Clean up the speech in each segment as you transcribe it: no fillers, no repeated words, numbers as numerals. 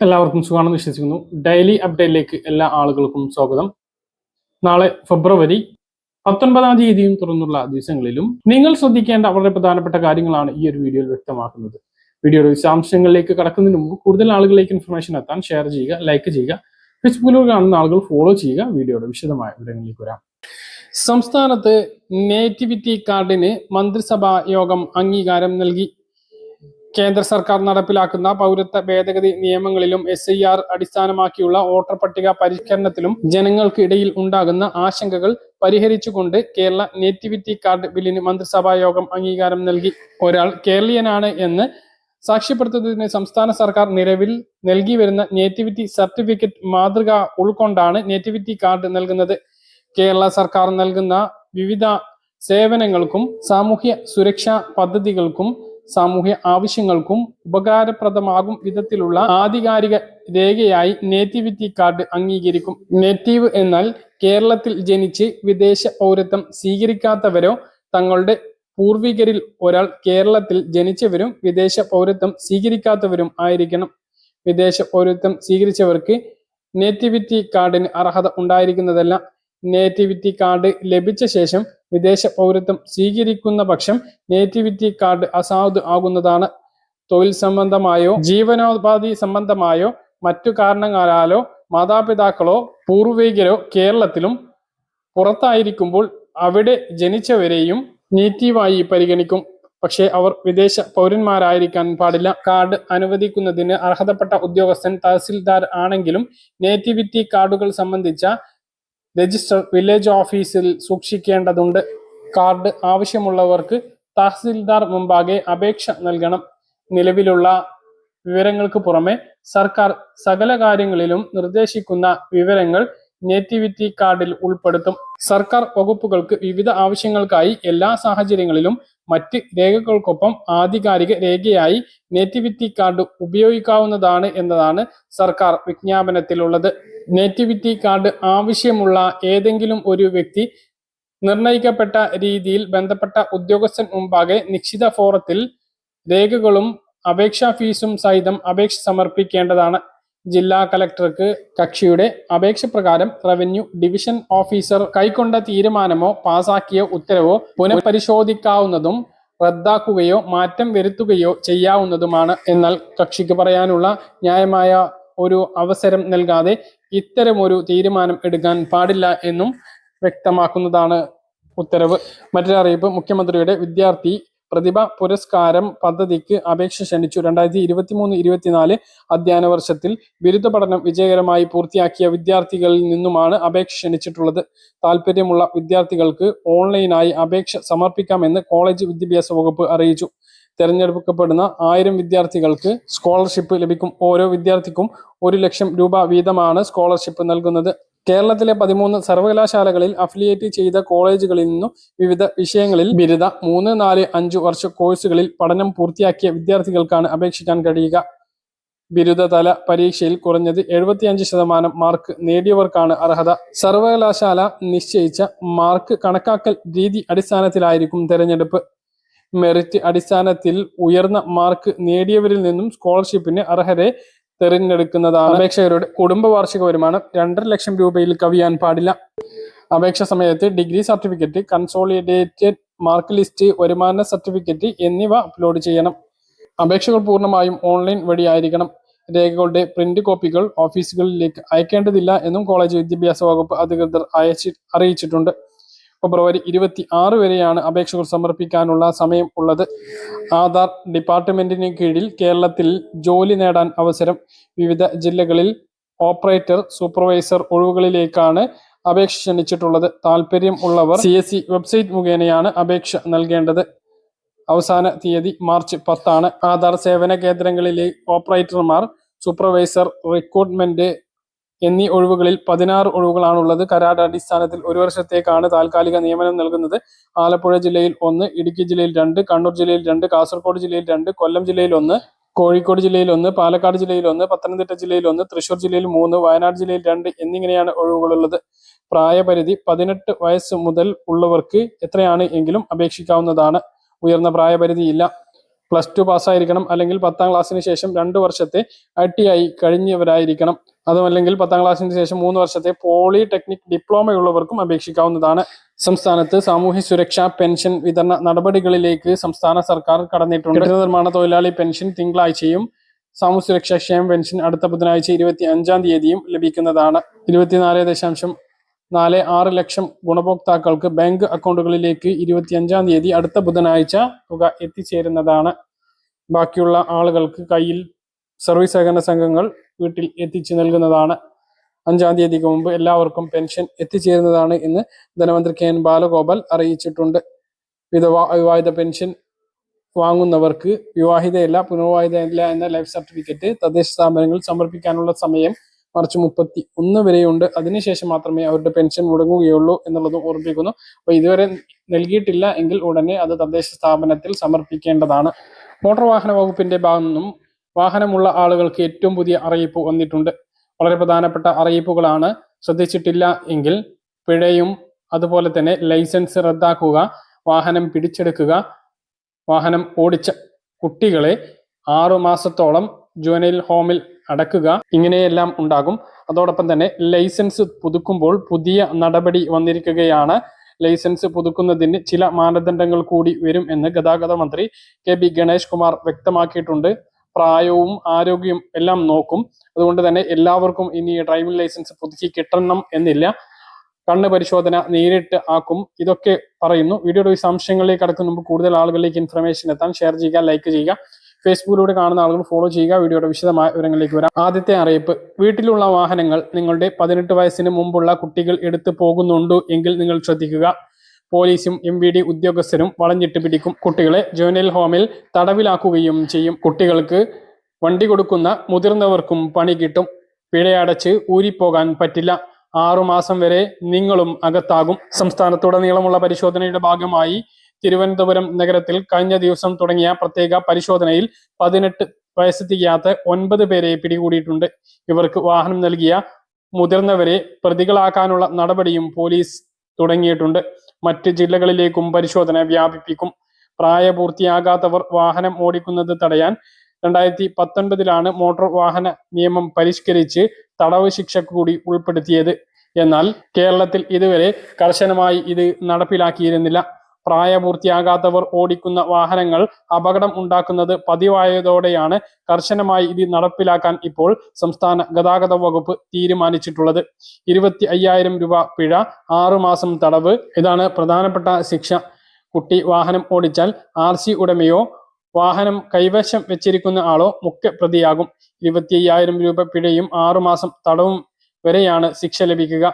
എല്ലാവർക്കും സുഖമാണെന്ന് വിശ്വസിക്കുന്നു. ഡെയിലി അപ്ഡേറ്റിലേക്ക് എല്ലാ ആളുകൾക്കും സ്വാഗതം. നാളെ ഫെബ്രുവരി 19-ാം തീയതിയും തുറന്നുള്ള ദിവസങ്ങളിലും നിങ്ങൾ ശ്രദ്ധിക്കേണ്ട വളരെ പ്രധാനപ്പെട്ട കാര്യങ്ങളാണ് ഈ ഒരു വീഡിയോയിൽ വ്യക്തമാക്കുന്നത്. വീഡിയോയുടെ വിശദാംശങ്ങളിലേക്ക് കടക്കുന്നതിന് മുമ്പ് കൂടുതൽ ആളുകളിലേക്ക് ഇൻഫർമേഷൻ എത്താൻ ഷെയർ ചെയ്യുക, ലൈക്ക് ചെയ്യുക, ഫേസ്ബുക്കിലൂടെ കാണുന്ന ആളുകൾ ഫോളോ ചെയ്യുക. വീഡിയോയുടെ വിശദമായ വിവരങ്ങളിലേക്ക് വരാം. സംസ്ഥാനത്ത് നേറ്റിവിറ്റി കാർഡിന് മന്ത്രിസഭാ യോഗം അംഗീകാരം നൽകി. കേന്ദ്ര സർക്കാർ നടപ്പിലാക്കുന്ന പൗരത്വ ഭേദഗതി നിയമങ്ങളിലും SIR അടിസ്ഥാനമാക്കിയുള്ള വോട്ടർ പട്ടിക പരിഷ്കരണത്തിലും ജനങ്ങൾക്ക് ഇടയിൽ ഉണ്ടാകുന്ന ആശങ്കകൾ പരിഹരിച്ചുകൊണ്ട് കേരള നേറ്റിവിറ്റി കാർഡ് ബില്ലിന് മന്ത്രിസഭാ യോഗം അംഗീകാരം നൽകി. ഒരാൾ കേരളീയനാണ് എന്ന് സാക്ഷ്യപ്പെടുത്തുന്നതിന് സംസ്ഥാന സർക്കാർ നിലവിൽ നൽകി വരുന്ന നേറ്റിവിറ്റി സർട്ടിഫിക്കറ്റ് മാതൃക ഉൾക്കൊണ്ടാണ് നേറ്റിവിറ്റി കാർഡ് നൽകുന്നത്. കേരള സർക്കാർ നൽകുന്ന വിവിധ സേവനങ്ങൾക്കും സാമൂഹ്യ സുരക്ഷാ പദ്ധതികൾക്കും സാമൂഹ്യ ആവശ്യങ്ങൾക്കും ഉപകാരപ്രദമാകും വിധത്തിലുള്ള ആധികാരിക രേഖയായി നേറ്റിവിറ്റി കാർഡ് അംഗീകരിക്കും. നേറ്റീവ് എന്നാൽ കേരളത്തിൽ ജനിച്ച് വിദേശ പൗരത്വം സ്വീകരിക്കാത്തവരോ തങ്ങളുടെ പൂർവികരിൽ ഒരാൾ കേരളത്തിൽ ജനിച്ചവരും വിദേശ പൗരത്വം സ്വീകരിക്കാത്തവരും ആയിരിക്കണം. വിദേശ പൗരത്വം സ്വീകരിച്ചവർക്ക് നേറ്റിവിറ്റി കാർഡിന് അർഹത ഉണ്ടായിരിക്കുന്നതല്ല. നേറ്റിവിറ്റി കാർഡ് ലഭിച്ച ശേഷം വിദേശ പൗരത്വം സ്വീകരിക്കുന്ന പക്ഷം നേറ്റിവിറ്റി കാർഡ് അസാധു ആകുന്നതാണ്. തൊഴിൽ സംബന്ധമായോ ജീവനോപാധി സംബന്ധമായോ മറ്റു കാരണങ്ങളാലോ മാതാപിതാക്കളോ പൂർവികരോ കേരളത്തിലും പുറത്തായിരിക്കുമ്പോൾ അവിടെ ജനിച്ചവരെയും നേറ്റീവായി പരിഗണിക്കും. പക്ഷേ അവർ വിദേശ പൗരന്മാരായിരിക്കാൻ പാടില്ല. കാർഡ് അനുവദിക്കുന്നതിന് അർഹതപ്പെട്ട ഉദ്യോഗസ്ഥൻ തഹസിൽദാർ ആണെങ്കിലും നേറ്റിവിറ്റി കാർഡുകൾ സംബന്ധിച്ച രജിസ്റ്റർ വില്ലേജ് ഓഫീസിൽ സൂക്ഷിക്കേണ്ടതുണ്ട്. കാർഡ് ആവശ്യമുള്ളവർക്ക് തഹസിൽദാർ മുമ്പാകെ അപേക്ഷ നൽകണം. നിലവിലുള്ള വിവരങ്ങൾക്ക് പുറമെ സർക്കാർ സകല കാര്യങ്ങളിലും നിർദ്ദേശിക്കുന്ന വിവരങ്ങൾ നേറ്റിവിറ്റി കാർഡിൽ ഉൾപ്പെടുത്തും. സർക്കാർ വകുപ്പുകൾക്ക് വിവിധ ആവശ്യങ്ങൾക്കായി എല്ലാ സാഹചര്യങ്ങളിലും മറ്റ് രേഖകൾക്കൊപ്പം ആധികാരിക രേഖയായി നേറ്റിവിറ്റി കാർഡ് ഉപയോഗിക്കാവുന്നതാണ് എന്നതാണ് സർക്കാർ വിജ്ഞാപനത്തിലുള്ളത്. നേറ്റിവിറ്റി കാർഡ് ആവശ്യമുള്ള ഏതെങ്കിലും ഒരു വ്യക്തി നിർണയിക്കപ്പെട്ട രീതിയിൽ ബന്ധപ്പെട്ട ഉദ്യോഗസ്ഥൻ മുമ്പാകെ നിശ്ചിത ഫോറത്തിൽ രേഖകളും അപേക്ഷാ ഫീസും സഹിതം അപേക്ഷ സമർപ്പിക്കേണ്ടതാണ്. ജില്ലാ കലക്ടർക്ക് കക്ഷിയുടെ അപേക്ഷ പ്രകാരം റവന്യൂ ഡിവിഷൻ ഓഫീസർ കൈക്കൊണ്ട തീരുമാനമോ പാസാക്കിയ ഉത്തരവോ പുനഃപരിശോധിക്കാവുന്നതും റദ്ദാക്കുകയോ മാറ്റം വരുത്തുകയോ ചെയ്യാവുന്നതുമാണ്. എന്നാൽ കക്ഷിക്ക് പറയാനുള്ള ന്യായമായ ഒരു അവസരം നൽകാതെ ഇത്തരമൊരു തീരുമാനം എടുക്കാൻ പാടില്ല എന്നും വ്യക്തമാക്കുന്നതാണ് ഉത്തരവ്. മറ്റൊരു അറിയിപ്പ്, മുഖ്യമന്ത്രിയുടെ വിദ്യാർത്ഥി പ്രതിഭ പുരസ്കാരം പദ്ധതിക്ക് അപേക്ഷ ക്ഷണിച്ചു. 2023-24 അധ്യയന വർഷത്തിൽ ബിരുദ പഠനം വിജയകരമായി പൂർത്തിയാക്കിയ വിദ്യാർത്ഥികളിൽ നിന്നുമാണ് അപേക്ഷ ക്ഷണിച്ചിട്ടുള്ളത്. താല്പര്യമുള്ള വിദ്യാർത്ഥികൾക്ക് ഓൺലൈനായി അപേക്ഷ സമർപ്പിക്കാമെന്ന് കോളേജ് വിദ്യാഭ്യാസ വകുപ്പ് അറിയിച്ചു. തെരഞ്ഞെടുക്കപ്പെടുന്ന 1000 വിദ്യാർത്ഥികൾക്ക് സ്കോളർഷിപ്പ് ലഭിക്കും. ഓരോ വിദ്യാർത്ഥിക്കും 1 ലക്ഷം രൂപ വീതമാണ് സ്കോളർഷിപ്പ് നൽകുന്നത്. കേരളത്തിലെ 13 സർവകലാശാലകളിൽ അഫിലിയേറ്റ് ചെയ്ത കോളേജുകളിൽ നിന്നും വിവിധ വിഷയങ്ങളിൽ ബിരുദ 3, 4, 5 വർഷ കോഴ്സുകളിൽ പഠനം പൂർത്തിയാക്കിയ വിദ്യാർത്ഥികൾക്കാണ് അപേക്ഷിക്കാൻ കഴിയുക. ബിരുദതല പരീക്ഷയിൽ കുറഞ്ഞത് 75% മാർക്ക് നേടിയവർക്കാണ് അർഹത. സർവകലാശാല നിശ്ചയിച്ച മാർക്ക് കണക്കാക്കൽ രീതി അടിസ്ഥാനത്തിലായിരിക്കും തെരഞ്ഞെടുപ്പ്. മെറിറ്റ് അടിസ്ഥാനത്തിൽ ഉയർന്ന മാർക്ക് നേടിയവരിൽ നിന്നും സ്കോളർഷിപ്പിന് അർഹരെ തെരഞ്ഞെടുക്കുന്നതാണ്. അപേക്ഷകരുടെ കുടുംബ വാർഷിക വരുമാനം 2.5 ലക്ഷം രൂപയിൽ കവിയാൻ പാടില്ല. അപേക്ഷ സമയത്ത് degree certificate, consolidated mark list, വരുമാന സർട്ടിഫിക്കറ്റ് എന്നിവ അപ്ലോഡ് ചെയ്യണം. അപേക്ഷകൾ പൂർണ്ണമായും ഓൺലൈൻ വഴിയായിരിക്കണം. രേഖകളുടെ പ്രിന്റ് കോപ്പികൾ ഓഫീസുകളിലേക്ക് അയക്കേണ്ടതില്ല എന്നും കോളേജ് വിദ്യാഭ്യാസ വകുപ്പ് അധികൃതർ അറിയിച്ചിട്ടുണ്ട്. ഫെബ്രുവരി 26 വരെയാണ് അപേക്ഷകൾ സമർപ്പിക്കാനുള്ള സമയം ഉള്ളത്. ആധാർ ഡിപ്പാർട്ട്മെന്റിന് കീഴിൽ കേരളത്തിൽ ജോലി നേടാൻ അവസരം. വിവിധ ജില്ലകളിൽ ഓപ്പറേറ്റർ, സൂപ്പർവൈസർ ഒഴിവുകളിലേക്കാണ് അപേക്ഷ ക്ഷണിച്ചിട്ടുള്ളത്. താല്പര്യം ഉള്ളവർ CSE വെബ്സൈറ്റ് മുഖേനയാണ് അപേക്ഷ നൽകേണ്ടത്. അവസാന തീയതി മാർച്ച് 10 ആണ്. ആധാർ സേവന കേന്ദ്രങ്ങളിലെ ഓപ്പറേറ്റർമാർ, സൂപ്പർവൈസർ, റിക്രൂട്ട്മെന്റ് എന്നീ ഒഴിവുകളിൽ 16 ഒഴിവുകളാണുള്ളത്. കരാർ അടിസ്ഥാനത്തിൽ 1 വർഷത്തേക്കാണ് താൽക്കാലിക നിയമനം നൽകുന്നത്. ആലപ്പുഴ ജില്ലയിൽ 1, ഇടുക്കി ജില്ലയിൽ 2, കണ്ണൂർ ജില്ലയിൽ 2, കാസർഗോഡ് ജില്ലയിൽ 2, കൊല്ലം ജില്ലയിൽ 1, കോഴിക്കോട് ജില്ലയിൽ 1, പാലക്കാട് ജില്ലയിൽ 1, പത്തനംതിട്ട ജില്ലയിൽ 1, തൃശൂർ ജില്ലയിൽ 3, വയനാട് ജില്ലയിൽ 2 എന്നിങ്ങനെയാണ് ഒഴിവുകളുള്ളത്. പ്രായപരിധി 18 വയസ്സ് മുതൽ ഉള്ളവർക്ക് എത്രയാണ് എങ്കിലും അപേക്ഷിക്കാവുന്നതാണ്. ഉയർന്ന പ്രായപരിധിയില്ല. +2 പാസ്സായിരിക്കണം, അല്ലെങ്കിൽ 10ാം ക്ലാസ്സിന് ശേഷം 2 വർഷത്തെ ITI കഴിഞ്ഞവരായിരിക്കണം. അതുമല്ലെങ്കിൽ 10ാം ക്ലാസ്സിന് ശേഷം 3 വർഷത്തെ പോളിടെക്നിക് ഡിപ്ലോമയുള്ളവർക്കും അപേക്ഷിക്കാവുന്നതാണ്. സംസ്ഥാനത്ത് സാമൂഹ്യ സുരക്ഷാ പെൻഷൻ വിതരണ നടപടികളിലേക്ക് സംസ്ഥാന സർക്കാർ കടന്നിട്ടുണ്ട്. കെട്ടിട നിർമ്മാണ തൊഴിലാളി പെൻഷൻ തിങ്കളാഴ്ചയും സാമൂഹ്യ സുരക്ഷാ ക്ഷേമ പെൻഷൻ അടുത്ത ബുധനാഴ്ച 25ാം തീയതിയും ലഭിക്കുന്നതാണ്. 24.46 ലക്ഷം ഗുണഭോക്താക്കൾക്ക് ബാങ്ക് അക്കൗണ്ടുകളിലേക്ക് 25ാം തീയതി അടുത്ത ബുധനാഴ്ച തുക എത്തിച്ചേരുന്നതാണ്. ബാക്കിയുള്ള ആളുകൾക്ക് കയ്യിൽ സർവീസ് സഹകരണ സംഘങ്ങൾ വീട്ടിൽ എത്തിച്ചു നൽകുന്നതാണ്. 5ാം തീയതിക്ക് മുമ്പ് എല്ലാവർക്കും പെൻഷൻ എത്തിച്ചേരുന്നതാണ് എന്ന് ധനമന്ത്രി KN ബാലഗോപാൽ അറിയിച്ചിട്ടുണ്ട്. വിവാഹിത പെൻഷൻ വാങ്ങുന്നവർക്ക് വിവാഹിതയല്ല, പുനർവിവാഹിതയല്ല എന്ന ലൈഫ് സർട്ടിഫിക്കറ്റ് തദ്ദേശ സ്ഥാപനങ്ങൾ സമർപ്പിക്കാനുള്ള സമയം മാർച്ച് 31 വരെയുണ്ട്. അതിനുശേഷം മാത്രമേ അവരുടെ പെൻഷൻ മുടങ്ങുകയുള്ളൂ എന്നുള്ളതും ഓർമ്മിപ്പിക്കുന്നു. അപ്പോൾ ഇതുവരെ നൽകിയിട്ടില്ല എങ്കിൽ ഉടനെ അത് തദ്ദേശ സ്ഥാപനത്തിൽ സമർപ്പിക്കേണ്ടതാണ്. മോട്ടോർ വാഹന വകുപ്പിന്റെ ഭാഗത്തു നിന്നും വാഹനമുള്ള ആളുകൾക്ക് ഏറ്റവും പുതിയ അറിയിപ്പ് വന്നിട്ടുണ്ട്. വളരെ പ്രധാനപ്പെട്ട അറിയിപ്പുകളാണ്. ശ്രദ്ധിച്ചിട്ടില്ല എങ്കിൽ പിഴയും അതുപോലെ തന്നെ ലൈസൻസ് റദ്ദാക്കുക, വാഹനം പിടിച്ചെടുക്കുക, വാഹനം ഓടിച്ച കുട്ടികളെ 6 മാസത്തോളം ജുവനൈൽ ഹോമിൽ അടക്കുക, ഇങ്ങനെയെല്ലാം ഉണ്ടാകും. അതോടൊപ്പം തന്നെ ലൈസൻസ് പുതുക്കുമ്പോൾ പുതിയ നടപടി വന്നിരിക്കുകയാണ്. ലൈസൻസ് പുതുക്കുന്നതിന് ചില മാനദണ്ഡങ്ങൾ കൂടി വരും എന്ന് ഗതാഗത മന്ത്രി KB ഗണേഷ് കുമാർ വ്യക്തമാക്കിയിട്ടുണ്ട്. പ്രായവും ആരോഗ്യവും എല്ലാം നോക്കും. അതുകൊണ്ട് തന്നെ എല്ലാവർക്കും ഇനി ഡ്രൈവിംഗ് ലൈസൻസ് പുതുക്കി കിട്ടണം എന്നില്ല. കണ്ണ് പരിശോധന നേരിട്ട് ആക്കും. ഇതൊക്കെ പറയുന്നു. വീഡിയോയുടെ വിശദാംശങ്ങളിലേക്ക് കടക്കുന്ന മുമ്പ് കൂടുതൽ ആളുകളിലേക്ക് ഇൻഫർമേഷൻ എത്താൻ ഷെയർ ചെയ്യുക, ലൈക്ക് ചെയ്യുക. ഫേസ്ബുക്കിലൂടെ കാണുന്ന ആളുകൾ ഫോളോ ചെയ്യുക. വീഡിയോയുടെ വിശദമായ വിവരങ്ങളിലേക്ക് വരാം. ആദ്യത്തെ അറിയിപ്പ്: വീട്ടിലുള്ള വാഹനങ്ങൾ നിങ്ങളുടെ 18 വയസ്സിന് മുമ്പുള്ള കുട്ടികൾ എടുത്തു പോകുന്നുണ്ടോ എങ്കിൽ നിങ്ങൾ ശ്രദ്ധിക്കുക. പോലീസും MVD ഉദ്യോഗസ്ഥരും വളഞ്ഞിട്ട് പിടിക്കും. കുട്ടികളെ ജുവനൈൽ ഹോമിൽ തടവിലാക്കുകയും ചെയ്യും. കുട്ടികൾക്ക് വണ്ടി കൊടുക്കുന്ന മുതിർന്നവർക്കും പണി കിട്ടും. പിഴയടച്ച് ഊരിപ്പോകാൻ പറ്റില്ല. 6 മാസം വരെ നിങ്ങളും അകത്താകും. സംസ്ഥാനത്തുടനീളമുള്ള പരിശോധനയുടെ ഭാഗമായി തിരുവനന്തപുരം നഗരത്തിൽ കഴിഞ്ഞ ദിവസം തുടങ്ങിയ പ്രത്യേക പരിശോധനയിൽ 18 വയസ്സ് തികയാത്ത 9 പേരെ പിടികൂടിയിട്ടുണ്ട്. ഇവർക്ക് വാഹനം നൽകിയ മുതിർന്നവരെ പ്രതികളാക്കാനുള്ള നടപടിയും പോലീസ് തുടങ്ങിയിട്ടുണ്ട്. മറ്റ് ജില്ലകളിലേക്കും പരിശോധന വ്യാപിപ്പിക്കും. പ്രായപൂർത്തിയാകാത്തവർ വാഹനം ഓടിക്കുന്നത് തടയാൻ 2019 മോട്ടോർ വാഹന നിയമം പരിഷ്കരിച്ച് തടവ് ശിക്ഷ കൂടി ഉൾപ്പെടുത്തിയത്. എന്നാൽ കേരളത്തിൽ ഇതുവരെ കർശനമായി ഇത് നടപ്പിലാക്കിയിരുന്നില്ല. പ്രായപൂർത്തിയാകാത്തവർ ഓടിക്കുന്ന വാഹനങ്ങൾ അപകടം ഉണ്ടാക്കുന്നത് പതിവായതോടെയാണ് കർശനമായി ഇത് നടപ്പിലാക്കാൻ ഇപ്പോൾ സംസ്ഥാന ഗതാഗത വകുപ്പ് തീരുമാനിച്ചിട്ടുള്ളത്. 25,000 രൂപ പിഴ, 6 മാസം തടവ്, ഇതാണ് പ്രധാനപ്പെട്ട ശിക്ഷ. കുട്ടി വാഹനം ഓടിച്ചാൽ RC ഉടമയോ വാഹനം കൈവശം വെച്ചിരിക്കുന്ന ആളോ മുഖ്യ പ്രതിയാകും. 25,000 രൂപ പിഴയും 6 മാസം തടവും വരെയാണ് ശിക്ഷ ലഭിക്കുക.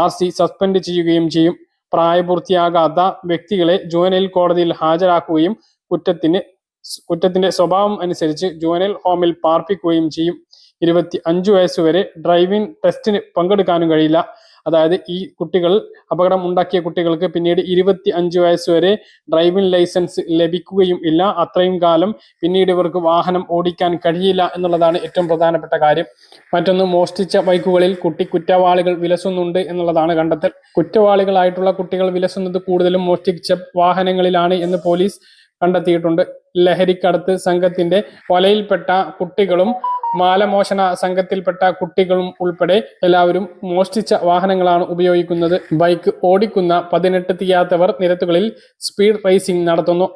RC സസ്പെൻഡ് ചെയ്യുകയും ചെയ്യും. പ്രായപൂർത്തിയാകാത്ത വ്യക്തികളെ ജുവനൈൽ കോടതിയിൽ ഹാജരാക്കുകയും കുറ്റത്തിന്റെ സ്വഭാവം അനുസരിച്ച് ജുവനൈൽ ഹോമിൽ പാർപ്പിക്കുകയും ചെയ്യും. 25 വയസ്സുവരെ ഡ്രൈവിംഗ് ടെസ്റ്റിന് പങ്കെടുക്കാനും കഴിയില്ല. അതായത് ഈ കുട്ടികൾ, അപകടം ഉണ്ടാക്കിയ കുട്ടികൾക്ക് പിന്നീട് 25 വയസ്സുവരെ ഡ്രൈവിംഗ് ലൈസൻസ് ലഭിക്കുകയും ഇല്ല. അത്രയും കാലം പിന്നീട് ഇവർക്ക് വാഹനം ഓടിക്കാൻ കഴിയില്ല എന്നുള്ളതാണ് ഏറ്റവും പ്രധാനപ്പെട്ട കാര്യം. മറ്റൊന്ന്, മോഷ്ടിച്ച ബൈക്കുകളിൽ കുറ്റവാളികൾ വിലസുന്നുണ്ട് എന്നുള്ളതാണ് കണ്ടെത്തൽ. കുറ്റവാളികളായിട്ടുള്ള കുട്ടികൾ വിലസുന്നത് കൂടുതലും മോഷ്ടിച്ച വാഹനങ്ങളിലാണ് എന്ന് പോലീസ് കണ്ടെത്തിയിട്ടുണ്ട്. ലഹരിക്കടത്ത് സംഘത്തിന്റെ വലയിൽപ്പെട്ട കുട്ടികളും മാലമോഷണ സംഘത്തിൽപ്പെട്ട കുട്ടികളും ഉൾപ്പെടെ എല്ലാവരും മോഷ്ടിച്ച വാഹനങ്ങളാണ് ഉപയോഗിക്കുന്നത്. ബൈക്ക് ഓടിക്കുന്ന 18 തികയാത്തവർ നിരത്തുകളിൽ സ്പീഡ് റേസിംഗ് നടത്തുന്നു.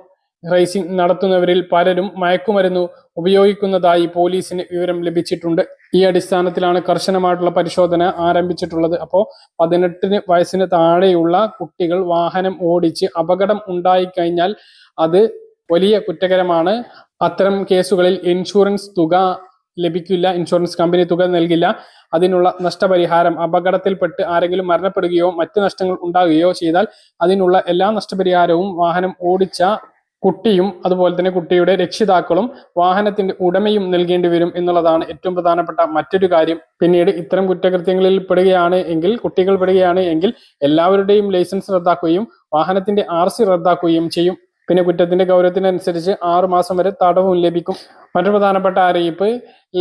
റേസിംഗ് നടത്തുന്നവരിൽ പലരും മയക്കുമരുന്ന് ഉപയോഗിക്കുന്നതായി പോലീസിന് വിവരം ലഭിച്ചിട്ടുണ്ട്. ഈ അടിസ്ഥാനത്തിലാണ് കർശനമായിട്ടുള്ള പരിശോധന ആരംഭിച്ചിട്ടുള്ളത്. അപ്പോൾ 18 വയസ്സിന് താഴെയുള്ള കുട്ടികൾ വാഹനം ഓടിച്ച് അപകടം ഉണ്ടായിക്കഴിഞ്ഞാൽ അത് വലിയ കുറ്റകരമാണ്. അത്തരം കേസുകളിൽ ഇൻഷുറൻസ് തുക ലഭിക്കില്ല. ഇൻഷുറൻസ് കമ്പനി തുക നൽകില്ല. അതിനുള്ള നഷ്ടപരിഹാരം, അപകടത്തിൽപ്പെട്ട് ആരെങ്കിലും മരണപ്പെടുകയോ മറ്റ് നഷ്ടങ്ങൾ ഉണ്ടാകുകയോ ചെയ്താൽ അതിനുള്ള എല്ലാ നഷ്ടപരിഹാരവും വാഹനം ഓടിച്ച കുട്ടിയും അതുപോലെ തന്നെ കുട്ടിയുടെ രക്ഷിതാക്കളും വാഹനത്തിന്റെ ഉടമയും നൽകേണ്ടി വരും എന്നുള്ളതാണ് ഏറ്റവും പ്രധാനപ്പെട്ട മറ്റൊരു കാര്യം. പിന്നീട് ഇത്തരം കുറ്റകൃത്യങ്ങളിൽ കുട്ടികൾ പെടുകയാണ് എങ്കിൽ എല്ലാവരുടെയും ലൈസൻസ് റദ്ദാക്കുകയും വാഹനത്തിന്റെ RC റദ്ദാക്കുകയും ചെയ്യും. പിന്നെ കുറ്റത്തിന്റെ ഗൗരവത്തിനനുസരിച്ച് 6 മാസം വരെ തടവും ലഭിക്കും. മറ്റൊരു പ്രധാനപ്പെട്ട അറിയിപ്പ്: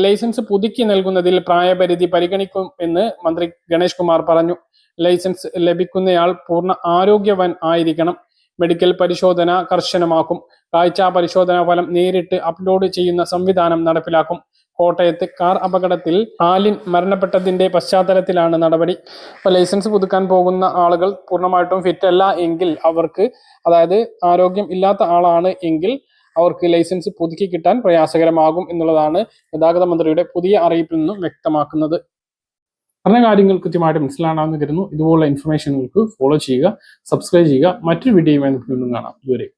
ലൈസൻസ് പുതുക്കി നൽകുന്നതിൽ പ്രായപരിധി പരിഗണിക്കും എന്ന് മന്ത്രി ഗണേഷ് കുമാർ പറഞ്ഞു. ലൈസൻസ് ലഭിക്കുന്നയാൾ പൂർണ്ണ ആരോഗ്യവാൻ ആയിരിക്കണം. മെഡിക്കൽ പരിശോധന കർശനമാക്കും. കാഴ്ച പരിശോധനാ ഫലം നേരിട്ട് അപ്ലോഡ് ചെയ്യുന്ന സംവിധാനം നടപ്പിലാക്കും. കോട്ടയത്ത് കാർ അപകടത്തിൽ ആലിൻ മരണപ്പെട്ടതിന്റെ പശ്ചാത്തലത്തിലാണ് നടപടി. അപ്പോൾ ലൈസൻസ് പുതുക്കാൻ പോകുന്ന ആളുകൾ പൂർണ്ണമായിട്ടും ഫിറ്റ് അല്ല എങ്കിൽ അവർക്ക്, അതായത് ആരോഗ്യം ഇല്ലാത്ത ആളാണ് എങ്കിൽ അവർക്ക് ലൈസൻസ് പുതുക്കി കിട്ടാൻ പ്രയാസകരമാകും എന്നുള്ളതാണ് ഗതാഗത മന്ത്രിയുടെ പുതിയ അറിയിപ്പിൽ നിന്നും വ്യക്തമാക്കുന്നത്. പറഞ്ഞ കാര്യങ്ങൾ കൃത്യമായിട്ട് മനസ്സിലാണെന്ന് കരുതുന്നു. ഇതുപോലുള്ള ഇൻഫർമേഷനുകൾക്ക് ഫോളോ ചെയ്യുക, സബ്സ്ക്രൈബ് ചെയ്യുക. മറ്റൊരു വീഡിയോയുമായി നമുക്ക് വീണ്ടും കാണാം. ഇതുവരെ